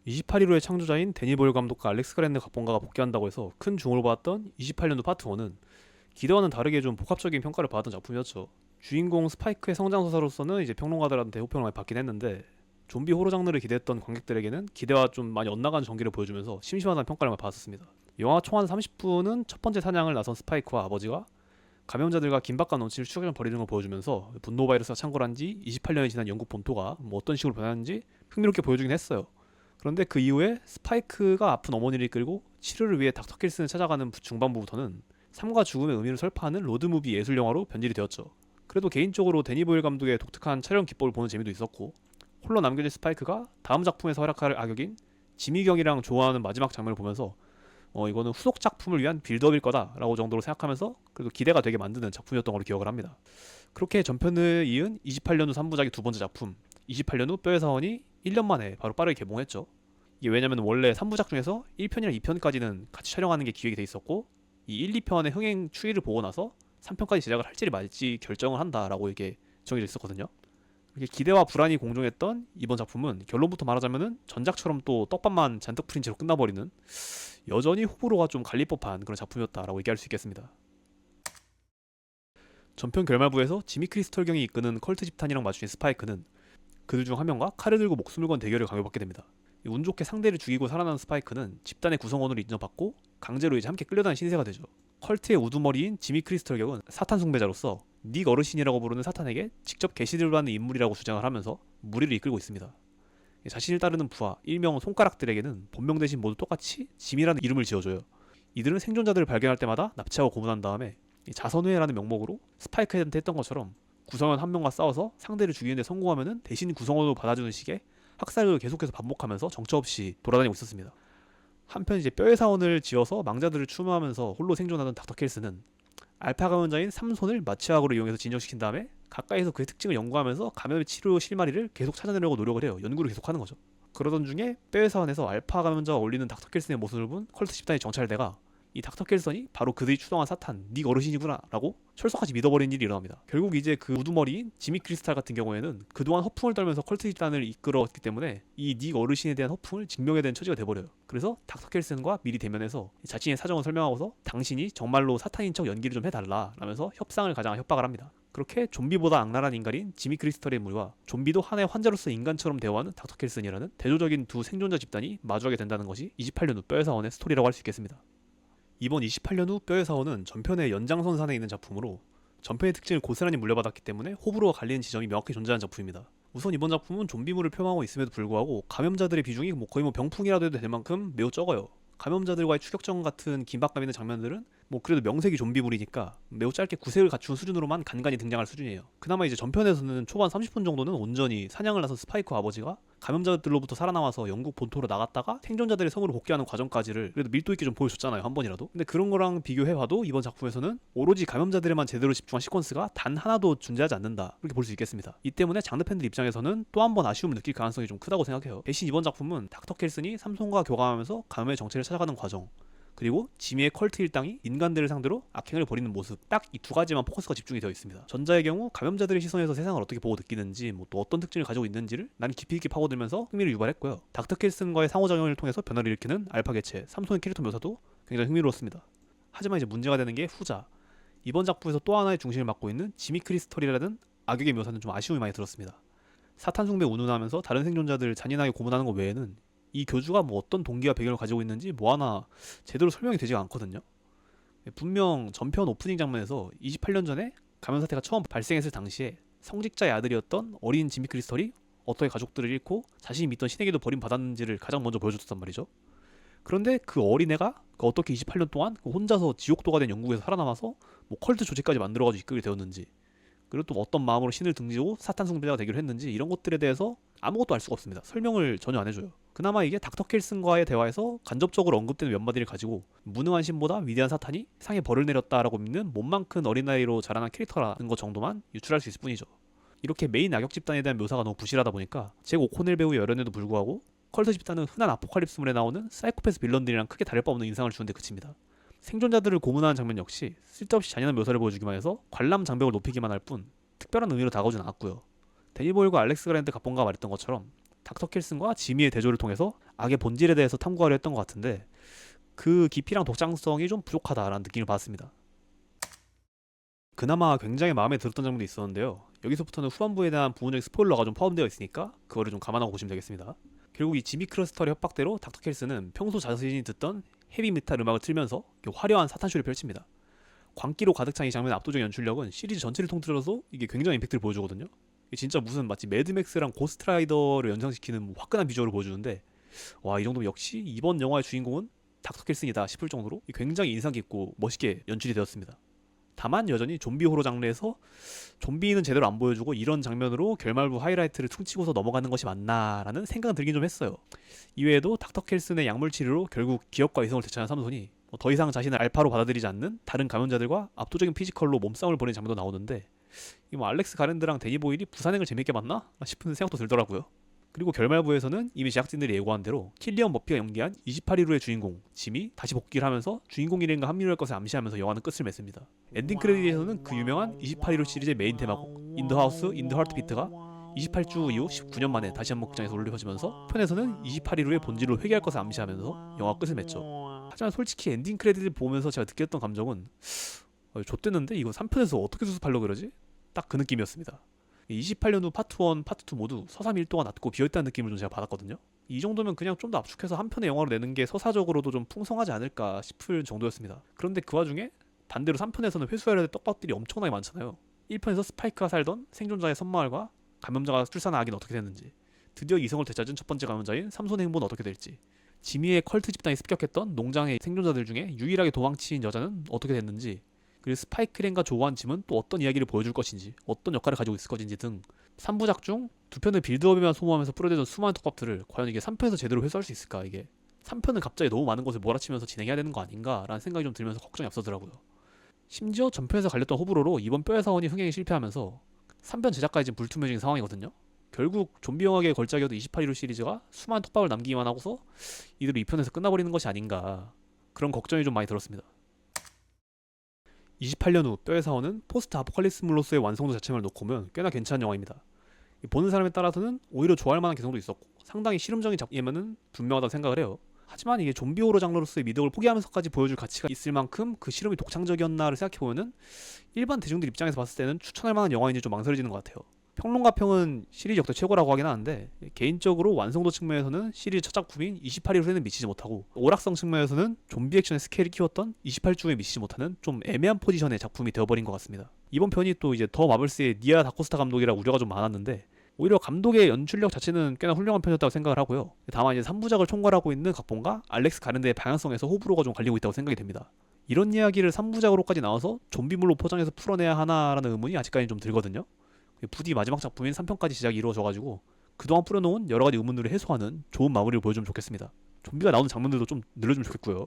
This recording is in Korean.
2815의 창조자인 데니 보일 감독과 알렉스 가랜드 각본가가 복귀한다고 해서 큰 주목을 받았던 28년도 파트 1은 기대와는 다르게 좀 복합적인 평가를 받았던 작품이었죠. 주인공 스파이크의 성장서사로서는 이제 평론가들한테 호평을 많이 받긴 했는데, 좀비 호러 장르를 기대했던 관객들에게는 기대와 좀 많이 엇나간 전개를 보여주면서 심심하다는 평가를 많이 받았습니다. 영화 총 한 30분은 첫 번째 사냥을 나선 스파이크와 아버지가 감염자들과 긴박한 원칙을 추격을 벌이는 걸 보여주면서 분노 바이러스가 창궐한 지 28년이 지난 영국 본토가 뭐 어떤 식으로 변하는지 흥미롭게 보여주긴 했어요. 그런데 그 이후에 스파이크가 아픈 어머니를 이끌고 치료를 위해 닥터 킬슨을 찾아가는 중반부부터는 삶과 죽음의 의미를 설파하는 로드무비 예술영화로 변질이 되었죠. 그래도 개인적으로 데니 보일 감독의 독특한 촬영 기법을 보는 재미도 있었고, 홀로 남겨진 스파이크가 다음 작품에서 활약할 악역인 지미 경이랑 좋아하는 마지막 장면을 보면서 이거는 후속 작품을 위한 빌드업일 거다라고 정도로 생각하면서 그래도 기대가 되게 만드는 작품이었던 걸로 기억을 합니다. 그렇게 전편을 이은 28년후 3부작의 두 번째 작품 28년 후 뼈의 사원이 1년 만에 바로 빠르게 개봉했죠. 이게 왜냐면 원래 3부작 중에서 1편이랑 2편까지는 같이 촬영하는 게 기획이 돼 있었고, 이 1, 2편의 흥행 추이를 보고 나서 3편까지 제작을 할지 말지 결정을 한다라고 이게 정해져 있었거든요. 이렇게 기대와 불안이 공존했던 이번 작품은 결론부터 말하자면은 전작처럼 또 떡밥만 잔뜩 풀린 채로 끝나버리는, 여전히 호불호가 좀 갈릴 법한 그런 작품이었다라고 얘기할 수 있겠습니다. 전편 결말부에서 지미 크리스털 경이 이끄는 컬트 집단이랑 맞추인 스파이크는 그들 중 한 명과 칼을 들고 목숨을 건 대결을 강요받게 됩니다. 운 좋게 상대를 죽이고 살아난 스파이크는 집단의 구성원으로 인정받고 강제로 이제 함께 끌려다니는 신세가 되죠. 컬트의 우두머리인 지미 크리스털 격은 사탄 숭배자로서 닉 어르신이라고 부르는 사탄에게 직접 계시를 받는 인물이라고 주장을 하면서 무리를 이끌고 있습니다. 자신을 따르는 부하, 일명 손가락들에게는 본명 대신 모두 똑같이 짐이라는 이름을 지어줘요. 이들은 생존자들을 발견할 때마다 납치하고 고문한 다음에 자선회라는 명목으로 스파이크한테 했던 것처럼 구성원 한 명과 싸워서 상대를 죽이는데 성공하면 대신 구성원으로 받아주는 식의 학살을 계속해서 반복하면서 정처 없이 돌아다니고 있었습니다. 한편 이제 뼈의 사원을 지어서 망자들을 추모하면서 홀로 생존하던 닥터 켈스는 알파 감염자인 삼손을 마취약으로 이용해서 진정시킨 다음에 가까이서 그의 특징을 연구하면서 감염 치료 실마리를 계속 찾아내려고 노력을 해요. 연구를 계속하는 거죠. 그러던 중에 뼈의 사원에서 알파 감염자와 어울리는 닥터 켈슨의 모습을 본 컬트 집단의 정찰대가 이 닥터 켈슨이 바로 그들이 추정한 사탄 닉 어르신이구나 라고 철석같이 믿어버린 일이 일어납니다. 결국 이제 그 우두머리인 지미 크리스탈 같은 경우에는 그동안 허풍을 떨면서 컬트 집단을 이끌었기 때문에 이 닉 어르신에 대한 허풍을 증명해야 되는 처지가 돼버려요. 그래서 닥터 켈슨과 미리 대면해서 자신의 사정을 설명하고서 당신이 정말로 사탄인 척 연기를 좀 해달라 라면서 협상을 가장 협박을 합니다. 그렇게 좀비보다 악랄한 인간인 지미 크리스털의 인물과 좀비도 하나의 환자로서 인간처럼 대화하는 닥터 켈슨이라는 대조적인 두 생존자 집단이 마주하게 된다는 것이 28년 후 뼈의 사원의 스토리라고 할 수 있겠습니다. 이번 28년 후 뼈의 사원은 전편의 연장선상에 있는 작품으로 전편의 특징을 고스란히 물려받았기 때문에 호불호가 갈리는 지점이 명확히 존재하는 작품입니다. 우선 이번 작품은 좀비물을 표방하고 있음에도 불구하고 감염자들의 비중이 거의 병풍이라도 해도 될 만큼 매우 적어요. 감염자들과의 추격전 같은 긴박감 있는 장면들은 그래도 명색이 좀비물이니까 매우 짧게 구색을 갖춘 수준으로만 간간히 등장할 수준이에요. 그나마 이제 전편에서는 초반 30분 정도는 온전히 사냥을 나선 스파이크 아버지가 감염자들로부터 살아남아서 영국 본토로 나갔다가 생존자들의 성으로 복귀하는 과정까지를 그래도 밀도 있게 좀 보여줬잖아요, 한 번이라도. 근데 그런 거랑 비교해봐도 이번 작품에서는 오로지 감염자들에만 제대로 집중한 시퀀스가 단 하나도 존재하지 않는다, 그렇게 볼 수 있겠습니다. 이 때문에 장르 팬들 입장에서는 또 한 번 아쉬움을 느낄 가능성이 좀 크다고 생각해요. 대신 이번 작품은 닥터 켈슨이 삼손과 교감하면서 감염의 정체를 찾아가는 과정, 그리고 지미의 컬트 일당이 인간들을 상대로 악행을 벌이는 모습, 딱 이 두 가지만 포커스가 집중이 되어 있습니다. 전자의 경우 감염자들의 시선에서 세상을 어떻게 보고 느끼는지, 또 어떤 특징을 가지고 있는지를 난 깊이 있게 파고들면서 흥미를 유발했고요. 닥터 켈슨과의 상호작용을 통해서 변화를 일으키는 알파 개체 삼손의 캐릭터 묘사도 굉장히 흥미로웠습니다. 하지만 이제 문제가 되는 게 후자, 이번 작품에서 또 하나의 중심을 맡고 있는 지미 크리스털이라는 악역의 묘사는 좀 아쉬움이 많이 들었습니다. 사탄 숭배 운운하면서 다른 생존자들 잔인하게 고문하는 것 외에는 이 교주가 어떤 동기와 배경을 가지고 있는지 하나 제대로 설명이 되지가 않거든요. 분명 전편 오프닝 장면에서 28년 전에 감염 사태가 처음 발생했을 당시에 성직자의 아들이었던 어린 지미 크리스털이 어떻게 가족들을 잃고 자신이 믿던 신에게도 버림받았는지를 가장 먼저 보여줬단 말이죠. 그런데 그 어린애가 어떻게 28년 동안 혼자서 지옥도가 된 영국에서 살아남아서 컬트 조직까지 만들어가지고 이끌게 되었는지, 그리고 또 어떤 마음으로 신을 등지고 사탄 숭배자가 되기로 했는지, 이런 것들에 대해서 아무것도 알 수가 없습니다. 설명을 전혀 안 해줘요. 그나마 이게 닥터 켈슨과의 대화에서 간접적으로 언급되는 몇 마디를 가지고 무능한 신보다 위대한 사탄이 세상에 벌을 내렸다라고 믿는 몸만 큰 어린아이로 자라난 캐릭터라는 것 정도만 유출할 수 있을 뿐이죠. 이렇게 메인 악역 집단에 대한 묘사가 너무 부실하다 보니까 잭 오코넬 배우의 열연에도 불구하고 컬트 집단은 흔한 아포칼립스물에 나오는 사이코패스 빌런들이랑 크게 다를 바 없는 인상을 주는데 그칩니다. 생존자들을 고문하는 장면 역시 쓸데없이 잔인한 묘사를 보여주기만 해서 관람 장벽을 높이기만 할 뿐 특별한 의미로 다가오진 않았고요. 데니 보일과 알렉스 그랜드 각본가가 말했던 것처럼 닥터 켈슨과 지미의 대조를 통해서 악의 본질에 대해서 탐구하려 했던 것 같은데 그 깊이랑 독창성이 좀 부족하다라는 느낌을 받았습니다. 그나마 굉장히 마음에 들었던 장면도 있었는데요. 여기서부터는 후반부에 대한 부분적인 스포일러가 좀 포함되어 있으니까 그거를 좀 감안하고 보시면 되겠습니다. 결국 이 지미 크로스터의 협박대로 닥터 켈슨은 평소 자신이 듣던 헤비메탈 음악을 틀면서 화려한 사탄쇼를 펼칩니다. 광기로 가득 찬 이 장면의 압도적인 연출력은 시리즈 전체를 통틀어서 이게 굉장히 임팩트를 보여주거든요. 이게 진짜 무슨 마치 매드맥스랑 고스트라이더를 연상시키는 화끈한 비주얼을 보여주는데 와, 이 정도면 역시 이번 영화의 주인공은 닥터 켈슨이다 싶을 정도로 굉장히 인상 깊고 멋있게 연출이 되었습니다. 다만 여전히 좀비 호러 장르에서 좀비는 제대로 안 보여주고 이런 장면으로 결말부 하이라이트를 퉁치고서 넘어가는 것이 맞나라는 생각은 들긴 좀 했어요. 이외에도 닥터 켈슨의 약물 치료로 결국 기업과 이성을 되찾은 삼손이 더 이상 자신을 알파로 받아들이지 않는 다른 감염자들과 압도적인 피지컬로 몸싸움을 벌이는 장면도 나오는데 알렉스 가랜드랑 데니 보일이 부산행을 재밌게 봤나 싶은 생각도 들더라고요. 그리고 결말부에서는 이미 제작진들이 예고한 대로 킬리언 머피가 연기한 28일후의 주인공 짐이 다시 복귀를 하면서 주인공 일행과 합류할 것을 암시하면서 영화는 끝을 맺습니다. 엔딩 크레딧에서는 그 유명한 28일후 시리즈의 메인 테마곡 인 더 하우스 인 더 하트비트가 28주 이후 19년 만에 다시 한번 극장에서 울려퍼지면서 편에서는 28일후의 본질로 회귀할 것을 암시하면서 영화 끝을 맺죠. 하지만 솔직히 엔딩 크레딧을 보면서 제가 느꼈던 감정은 좆됐는데 이거 3편에서 어떻게 수습하려고 그러지? 딱 그 느낌이었습니다. 28년 후 파트 1, 파트 2 모두 서사 밀도가 낮고 비어있다는 느낌을 좀 제가 받았거든요. 이 정도면 그냥 좀 더 압축해서 한 편의 영화로 내는 게 서사적으로도 좀 풍성하지 않을까 싶을 정도였습니다. 그런데 그 와중에 반대로 3편에서는 회수해야 될 떡밥들이 엄청나게 많잖아요. 1편에서 스파이크가 살던 생존자의 선마을과 감염자가 출산한 아기는 어떻게 됐는지, 드디어 이성을 되찾은 첫 번째 감염자인 삼손의 행보는 어떻게 될지, 지미의 컬트 집단이 습격했던 농장의 생존자들 중에 유일하게 도망친 여자는 어떻게 됐는지, 그리고 스파이크랭과 조우한 짐은 또 어떤 이야기를 보여줄 것인지, 어떤 역할을 가지고 있을 것인지 등 3부작 중 두 편의 빌드업에만 소모하면서 뿌려대던 수많은 떡밥들을 과연 이게 3편에서 제대로 회수할 수 있을까. 이게 3편은 갑자기 너무 많은 것을 몰아치면서 진행해야 되는 거 아닌가 라는 생각이 좀 들면서 걱정이 앞서더라고요. 심지어 전편에서 갈렸던 호불호로 이번 뼈의 사원이 흥행에 실패하면서 3편 제작까지 지금 불투명해진 상황이거든요. 결국 좀비 영화계의 걸작이어도 2815 시리즈가 수많은 떡밥을 남기기만 하고서 이대로 2편에서 끝나버리는 것이 아닌가, 그런 걱정이 좀 많이 들었습니다. 28년 후 뼈의 사원은 포스트 아포칼립스물로서의 완성도 자체를 놓고 보면 꽤나 괜찮은 영화입니다. 보는 사람에 따라서는 오히려 좋아할 만한 개성도 있었고 상당히 실험적인 작품이면은 분명하다고 생각을 해요. 하지만 이게 좀비 호러 장르로서의 미덕을 포기하면서까지 보여줄 가치가 있을 만큼 그 실험이 독창적이었나를 생각해보면은 일반 대중들 입장에서 봤을 때는 추천할 만한 영화인지 좀 망설여지는 것 같아요. 평론가 평은 시리즈 역대 최고라고 하긴 하는데 개인적으로 완성도 측면에서는 시리즈 첫 작품인 28일후에는 미치지 못하고 오락성 측면에서는 좀비 액션의 스케일을 키웠던 28주에 미치지 못하는 좀 애매한 포지션의 작품이 되어버린 것 같습니다. 이번 편이 또 이제 더 마블스의 니아 다코스타 감독이라 우려가 좀 많았는데 오히려 감독의 연출력 자체는 꽤나 훌륭한 편이었다고 생각을 하고요. 다만 이제 3부작을 총괄하고 있는 각본가 알렉스 가른드의 방향성에서 호불호가 좀 갈리고 있다고 생각이 됩니다. 이런 이야기를 3부작으로까지 나와서 좀비물로 포장해서 풀어내야 하나라는 의문이 아직까지 좀 들거든요. 부디 마지막 작품인 3편까지 제작이 이루어져가지고 그동안 뿌려놓은 여러가지 의문들을 해소하는 좋은 마무리를 보여주면 좋겠습니다. 좀비가 나오는 장면들도 좀 늘려주면 좋겠고요.